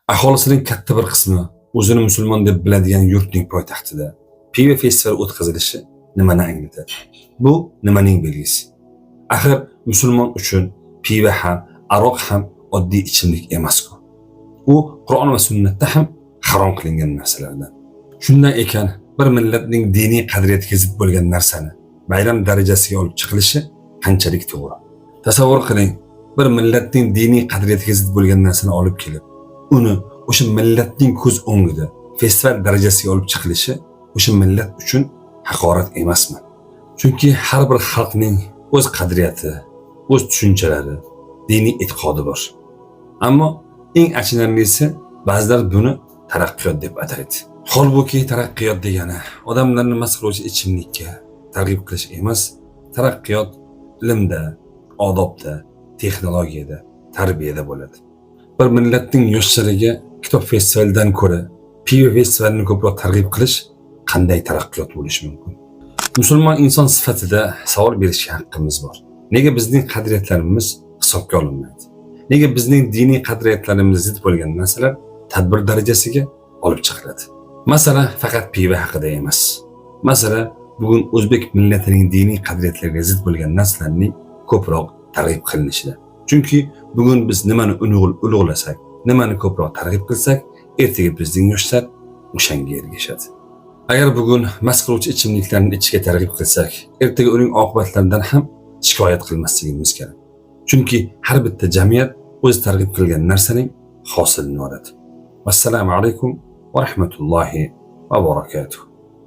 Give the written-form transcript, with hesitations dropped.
Aholisining katta bir qismi o'zini musulmon deb biladigan yurtning poytaxtida pivo festivali o'tkazilishi nimani anglatadi? Bu nimaning belgisi? Axir musulmon uchun pivo ham, aroq ham oddiy ichimlik emas-ku. U Qur'on va sunnatda ham harom qilingan narsalardan. Shundan ekan, bir millatning diniy qadriyatiga zid bo'lgan narsani bayram darajasiga olib chiqilishi qanchalik to'g'ri? Tasavvur qiling, bir millatning diniy qadriyatiga zid bo'lgan narsani olib kelib, uni o'sha millatning ko'z o'ngida festival darajasiga olib chiqilishi o'sha millat uchun haqorat emasmi? Chunki har bir xalqning o'z qadriyati, o'z tushunchalari, diniy e'tiqodi bor. Ammo eng achinarlisi, ba'zilar buni taraqqiyot deb ataydi. Holbuki taraqqiyot degani odamlarni mast qiluvchi ichimlikka targ'ib qilish emas, taraqqiyot ilmda, odobda, texnologiyada, tarbiyada bo'ladi. Bir millatning yoshlariga kitob festivalidan ko'ra pivo festivalini ko'proq targ'ib qilish qanday taraqqiyot bo'lishi mumkin? Musulmon inson sifatida savol berishga haqqimiz bor. Nega bizning qadriyatlarimiz hisobga olinmaydi? Nega bizning diniy qadriyatlarimizga zid bo'lgan narsalar tadbir darajasiga olib chiqiladi? Masala faqat pivo haqida emas. Masala bugun o'zbek millatining diniy qadriyatlariga zid bo'lgan narsalarning ko'proq targ'ib qilinishida. Chunki bugun biz nimani ulug'lasak, nimani ko'proq targ'ib qilsak, ertaga bizning yoshlar o'shanga ergashadi. Agar bugun mast qiluvchi ichimliklarni ichishga targ'ib qilsak, ertaga uning oqibatlaridan ham shikoyat qilmasligimiz kerak. Chunki har bitta jamiyat o'z targ'ib qilgan narsaning hosilini oladi. Assalomu alaykum va rahmatullohi va barakatuh.